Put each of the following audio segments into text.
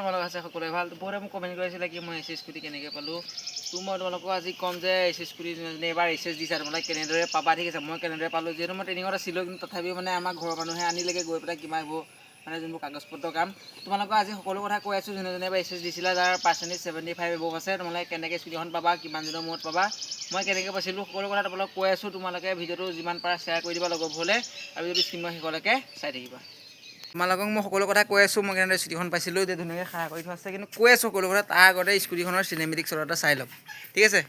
তোমালোক আছে সকলোৱে ভাল বহুতে মোক কমেণ্ট কৰিছিলে কি মই এছ স্কুটি কেনেকৈ পালোঁ তো মই তোমালোকক আজি ক'ম যে এছ স্কুটি যোনে এবাৰ এছ দিছা তোমালোকে কেনেদৰে পাবা ঠিক আছে মই কেনেদৰে পালোঁ যিহেতু মই ট্ৰেইনিঙত আছিলোঁ কিন্তু তথাপিও মানে আমাৰ ঘৰৰ মানুহে আনিলেগৈ গৈ পেলাই কিবা এইবোৰ মানে যোনবোৰ কাগজ পত্ৰ কাম তোমালোকক আজি সকলো কথা কৈ আছোঁ যোনে এবাৰ এছ দিছিলা যাৰ পাৰ্চেণ্টেজ 75 এবভ আছে তোমালোকে কেনেকৈ স্কুটিখন পাবা কিমান দিনৰ মূৰত পাবা মই কেনেকৈ পাইছিলোঁ সকলো কথা তোমালোকক কৈ আছোঁ তোমালোকে ভিডিঅ'টো যিমান পাৰা শ্বেয়াৰ কৰি দিবা লগৰবোৰলৈ আৰু যদি স্ক্ৰীনৰ শেষলৈকে চাই থাকিবা তোমালোকক মই সকলো কথা কৈ আছোঁ মই কেনেদৰে স্কুটিখন পাইছিলোঁ এতিয়া ধুনীয়াকৈ খাৰা কৰি থোৱা আছে কিন্তু কৈ আছোঁ সকলো কথা তাৰ আগতে স্কুটিখনৰ চিনেমেটিক শ্বট এটা চাই ল'ম ঠিক আছে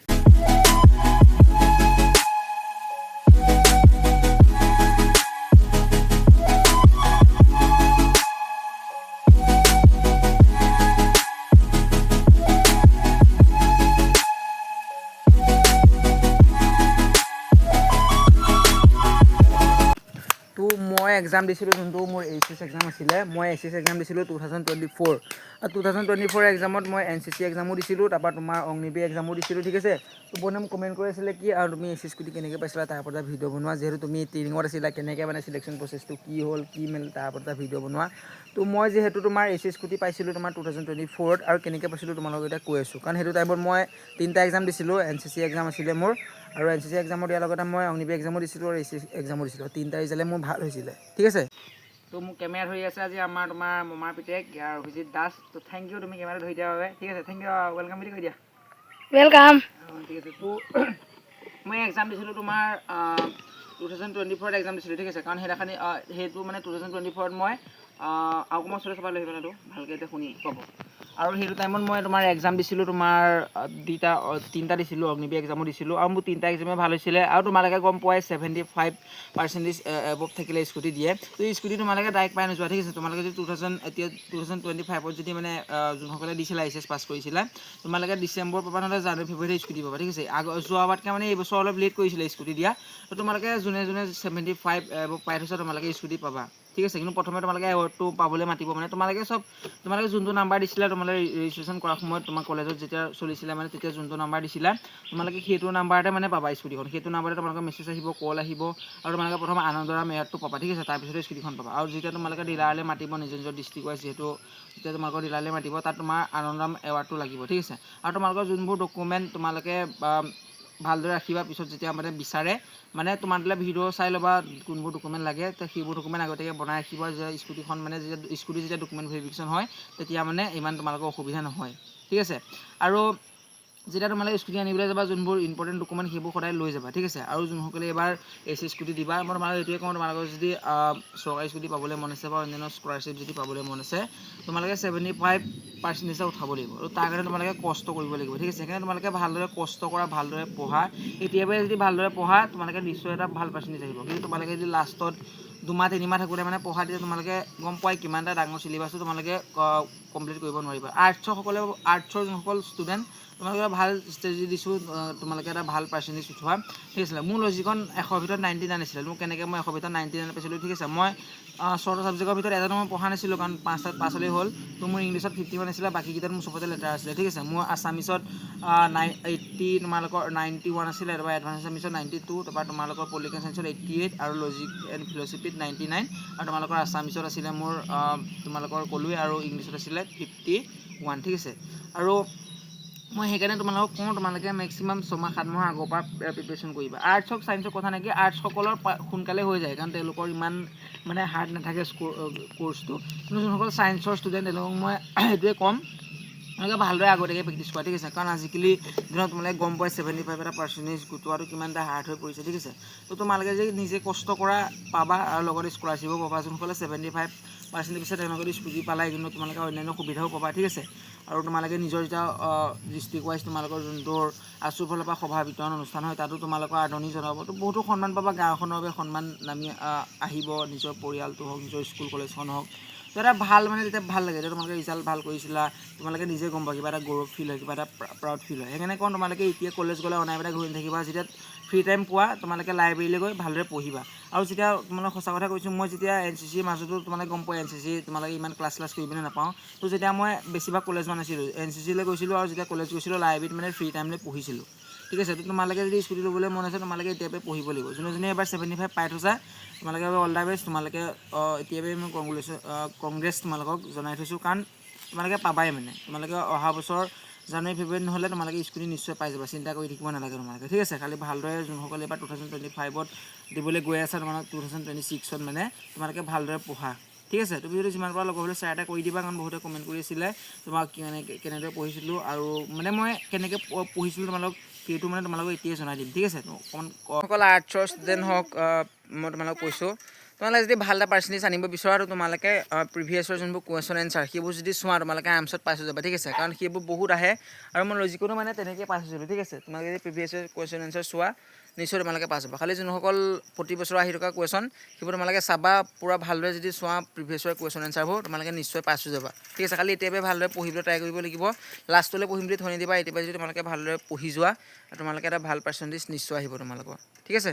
মই এক্সাম দিছিলোঁ যোনটো মোৰ এইচ এক্সাম আছিলে মই এইচ এক্সাম দিছিলোঁ 2024 আৰু 2024 এক্সামত মই NCC এক্সামো দিছিলোঁ তাৰপৰা তোমাৰ অগ্নিবীৰ এক্সামো দিছিলোঁ ঠিক আছে তো বহুতে মোক কমেণ্ট কৰি আছিলে কি আৰু তুমি এছ স্কুটি কেনেকৈ পাইছিলা তাৰ ওপৰত ভিডিঅ' বনোৱা যিহেতু তুমি ট্ৰেইনিঙত আছিলা কেনেকৈ মানে চিলেকশ্যন প্ৰচেছটো কি হ'ল কি মেল তাৰ ওপৰত ভিডিঅ' বনোৱা তো মই যিহেতু তোমাৰ এছ স্কুটি পাইছিলোঁ তোমাৰ 2024ত আৰু কেনেকৈ পাইছিলোঁ তোমালোকক এতিয়া কৈ আছোঁ কাৰণ সেইটো টাইমত মই 3টা এক্সাম দিছিলোঁ NCC এক্সাম আছিলে মোৰ আৰু NCC এক্সামত দিয়াৰ লগতে মই অগ্নিবীৰ এক্সামো দিছিলোঁ আৰু এছ এক্সামো দিছিলোঁ 3টা ৰিজাল্টে মোৰ ভাল হৈছিলে ঠিক আছে তো মোক কেমেৰা ধৰি আছে আজি আমাৰ তোমাৰ মমাৰ পিতেক ইয়াৰ অভিজিত দাস তো থেংক ইউ তুমি কেমেৰা ধৰি দিয়াৰ বাবে ঠিক আছে থেংক ইউ ৱেলকাম বুলি কৈ দিয়া ৱেলকাম ঠিক আছে তো মই এক্সাম দিছিলোঁ তোমাৰ 2024ত এক্সাম দিছিলোঁ ঠিক আছে কাৰণ সেইদিনাখনি সেইটো মানে 2024ত মই আকৌ মই চলে চাবলৈ আহিব ভালকৈ এতিয়া শুনি পাব আৰু সেইটো টাইমত মই তোমাৰ এক্সাম দিছিলোঁ তোমাৰ 3টা দিছিলোঁ অগ্নিবীৰ এক্সামো দিছিলোঁ আৰু মোৰ 3টা এক্সামে ভাল হৈছিলে আৰু তোমালোকে গম পোৱাই 75% এবভ থাকিলে স্কুটি দিয়ে তো স্কুটি তোমালোকে ডাইৰেক্ট পাই নোযোৱা ঠিক আছে তোমালোকে যদি 2025ত যদি মানে যোনসকলে দিছিলা এইচ পাছ কৰিছিলা তোমালোকে ডিচেম্বৰ পাবা নহ'লে জানুৱাৰী ফেব্ৰুৱাৰীত স্কুটি পাবা ঠিক আছে যোৱাবাৰতকৈ মানে এইবছৰ অলপ লেট কৰিছিলে স্কুটি দিয়া তো তোমালোকে যোনে 75 এবভ পাই থৈছা তোমালোকে স্কুটি পাবা ঠিক আছে কিন্তু প্ৰথমে তোমালোকে এৱাৰ্ডটো পাবলৈ মাতিব মানে তোমালোকে যোনটো নাম্বাৰ দিছিলা তোমালোকে ৰেজিষ্ট্ৰেশ্যন কৰাৰ সময়ত তোমাৰ কলেজত যেতিয়া চলিছিলে মানে তেতিয়া যোনটো নাম্বাৰ দিছিলা তোমালোকে সেইটো নাম্বাৰতে মানে পাবা স্কুটিখন সেইটো নাম্বাৰতে তোমালোকৰ মেছেজ আহিব কল আহিব আৰু তোমালোকে প্ৰথম আনন্দৰাম এয়াৰটো পাবা ঠিক আছে তাৰপিছতে স্কুটিখন পাবা আৰু যেতিয়া তোমালোকে ডিলাৰলৈ মাতিব নিজৰ ডিষ্ট্ৰিক্ট ৱাইজ যিহেতু যেতিয়া তোমালোকৰ ডিলাৰলৈ মাতিব তাত তোমাৰ আনন্দৰাম এৱাৰ্ডটো লাগিব ঠিক আছে আৰু তোমালোকৰ যোনবোৰ ডকুমেণ্ট তোমালোকে ভালদৰে ৰাখিবা পিছত যেতিয়া মানে বিচাৰে মানে তোমালোকে ভিডিঅ' চাই ল'বা কোনবোৰ ডকুমেণ্ট লাগে তো সেইবোৰ ডকুমেণ্ট আগতীয়াকৈ বনাই ৰাখিবা যে স্কুটিখন মানে যেতিয়া ডকুমেণ্ট ভেৰিফিকেশ্যন হয় তেতিয়া মানে ইমান তোমালোকৰ অসুবিধা নহয় ঠিক আছে আৰু যেতিয়া তোমালোকে স্কুটি আনিবলৈ যাবা যোনবোৰ ইম্পৰ্টেণ্ট ডকুমেণ্ট সেইবোৰ সদায় লৈ যাবা ঠিক আছে আৰু যোনসকলে এবাৰ এছ স্কুটি দিবা মই তোমালোকক এইটোৱে কওঁ তোমালোকৰ যদি চৰকাৰী স্কুটি পাবলৈ মন আছে বা অন্যান্য স্কলাৰশ্বিপ যদি পাবলৈ মন আছে তোমালোকে 75% উঠাব লাগিব আৰু তাৰ কাৰণে তোমালোকে কষ্ট কৰিব লাগিব ঠিক আছে সেইকাৰণে তোমালোকে ভালদৰে কষ্ট কৰা ভালদৰে পঢ়া এতিয়াৰ যদি ভালদৰে পঢ়া তোমালোকে নিশ্চয় এটা ভাল পাৰ্চেণ্টেজ আহিব কিন্তু তোমালোকে যদি লাষ্টত 2 মাহ 3 মাহ থাকোঁতে মানে পঢ়া তেতিয়া তোমালোকে গম পোৱাই কিমান এটা ডাঙৰ চিলেবাছটো তোমালোকে কমপ্লিট কৰিব নোৱাৰিবা আৰ্টছৰ যোনসকল ষ্টুডেণ্ট তোমালোকে ভাল ষ্ট্ৰেটেজি দিছোঁ তোমালোকে এটা ভাল পাৰ্চেণ্টেজ উঠোৱা ঠিক আছে মোৰ লজিকখন 100ৰ ভিতৰত 99 আছিলে মোৰ কেনেকৈ মই 100ৰ ভিতৰত 99 পাইছিলোঁ ঠিক আছে মই 6টা ছাবজেক্টৰ ভিতৰত এটাতো মই পঢ়া নাছিলোঁ কাৰণ 5টাত পাছ হ'লেই হ'ল তো মোৰ ইংলিছত 51 আছিলে বাকীকেইটাত মোৰ চবতে লেটাৰ আছিলে ঠিক আছে মোৰ আছামিছত 80 তোমালোকৰ 91 আছিলে তাৰপৰা এডভান্স আছামিছত 92 তাৰপৰা তোমালোকৰ পলিটিকেল চায়েন্সত 88 আৰু লজিক এণ্ড ফিল'চফিত 99 আৰু তোমালোকৰ আছামিছত আছিলে মোৰ তোমালোকৰ ক'লোৱে আৰু ইংলিছত আছিলে 51 ঠিক আছে আৰু মই সেইকাৰণে তোমালোকক কওঁ তোমালোকে মেক্সিমাম 6 মাহ 7 মাহৰ আগৰ পৰা প্ৰিপেৰেশ্যন কৰিবা আৰ্টছ হওক ছায়েন্সৰ কথা নেকি আৰ্টছসকলৰ সোনকালে হৈ যায় কাৰণ তেওঁলোকৰ ইমান মানে হাৰ্ড নাথাকে কোৰ্চটো কিন্তু যোনসকল ছায়েন্সৰ ষ্টুডেণ্ট তেওঁলোকক মই সেইটোৱে ক'ম তোমালোকে ভালদৰে আগতীয়াকৈ প্ৰেক্টিছ কৰা ঠিক আছে কাৰণ আজিকালি দিনত তোমালোকে গম পোৱা 75 এটা পাৰ্চেণ্টেজ গোটোৱাটো কিমান এটা হাৰ্ড হৈ পৰিছে ঠিক আছে তো তোমালোকে যদি নিজে কষ্ট কৰা পাবা আৰু লগতে স্কলাৰশ্বিপো পাবা যোনসকলে 75% পিছত তেওঁলোকে স্কুটি পালাই কিন্তু তোমালোকে অন্যান্য সুবিধাও পাবা ঠিক আছে আৰু তোমালোকে নিজৰ যেতিয়া ডিষ্ট্ৰিক্ট ৱাইজ তোমালোকৰ যোনটোৰ আছুৰ ফালৰ পৰা সভা বিতৰণ অনুষ্ঠান হয় তাতো তোমালোকৰ আদৰণি জনাব তো বহুতো সন্মান পাবা গাঁওখনৰ বাবে সন্মান নামি আহিব নিজৰ পৰিয়ালটো হওক নিজৰ স্কুল কলেজখন হওক তো এটা ভাল মানে যেতিয়া ভাল লাগে যেতিয়া তোমালোকে ৰিজাল্ট ভাল কৰিছিলা তোমালোকে নিজে গম পাবা কিবা এটা গৌৰৱ ফিল হয় কিবা এটা প্ৰাউড ফিল হয় সেইকাৰণে কওঁ তোমালোকে এতিয়া কলেজ গ'লে অনাই ঘূৰি থাকিবা যেতিয়া ফ্ৰী টাইম পোৱা তোমালোকে লাইব্ৰেৰীলৈ গৈ ভালদৰে পঢ়িবা আৰু যেতিয়া তোমালোকে সঁচা কথা কৈছোঁ মই যেতিয়া NCCৰ মাজতো তোমালোকে গম পোৱা NCC তোমালোকে ইমান ক্লাছ কৰিবলৈ নাপাওঁ তো যেতিয়া মই বেছিভাগ কলেজ নাছিলোঁ NCCলৈ গৈছিলোঁ আৰু যেতিয়া কলেজ গৈছিলোঁ লাইব্ৰেৰীত মানে ফ্ৰী টাইমলৈ পঢ়িছিলোঁ ঠিক আছে তো তোমালোকে যদি স্কুটি ল'বলৈ মন আছে তোমালোকে এতিয়াৰ পৰা পঢ়িব লাগিব যোনে এবাৰ 75 পাই থৈছা তোমালোকে অল দ্য বেষ্ট তোমালোকে এতিয়াৰ পৰা মই কংগ্ৰেছ তোমালোকক জনাই থৈছোঁ কাৰণ তোমালোকে পাবাই মানে তোমালোকে অহা বছৰ জানুৱাৰী ফেব্ৰুৱাৰী নহ'লে তোমালোকে স্কুটি নিশ্চয় পাই যাবা চিন্তা কৰি থাকিব নালাগে তোমালোকে ঠিক আছে খালি ভালদৰে যোনসকলে এবাৰ 2025ত দিবলৈ গৈ আছে তোমালোক 2026ত মানে তোমালোকে ভালদৰে পঢ়া ঠিক আছে তুমি যদি যিমান পাৰা লগৰ হ'লে শ্বেয়াৰ এটা কৰি দিবা কাৰণ বহুতে কমেণ্ট কৰি আছিলে তোমাক কেনেদৰে পঢ়িছিলোঁ আৰু মানে মই কেনেকৈ পঢ়িছিলোঁ তোমালোক সেইটো মানে তোমালোকক এতিয়াই জনাই দিম ঠিক আছে অকণমান সকল আৰ্টছৰ ষ্টুডেণ্ট হওক মই তোমালোকক কৈছোঁ তোমালোকে যদি ভাল এটা পাৰ্চেণ্টেজ আনিব বিচৰা আৰু তোমালোকে প্ৰিভিয়াছৰ যোনবোৰ কুৱেশ্যন এনচাৰ সেইবোৰ যদি চোৱা তোমালোকে আৰামছত পাই যাবা ঠিক আছে কাৰণ সেইবোৰ বহুত আহে আৰু মই লজিকতো মানে তেনেকৈ পাই হৈছিলোঁ ঠিক আছে তোমালোকে যদি প্ৰিভিয়াছৰ কুৱেশ্যন এনচাৰ চোৱা নিশ্চয় তোমালোকে পাই যাবা খালি যোনসকল প্ৰতি বছৰ আহি থকা কুৱেশ্যন সেইবোৰ তোমালোকে চাবা পূৰা ভালদৰে যদি চোৱা প্ৰিভিয়াছৰ কুৱেশ্যন এনচাৰবোৰ তোমালোকে নিশ্চয় পাই যাবা ঠিক আছে খালি এতিয়াৰ পৰা ভালদৰে পঢ়িবলৈ ট্ৰাই কৰিব লাগিব লাষ্টলৈ পঢ়িম বুলি থৈ নিদিবা এতিয়াৰ পৰা যদি তোমালোকে ভালদৰে পঢ়ি যোৱা তোমালোকে এটা ভাল পাৰ্চেণ্টেজ নিশ্চয় আহিব তোমালোকৰ ঠিক আছে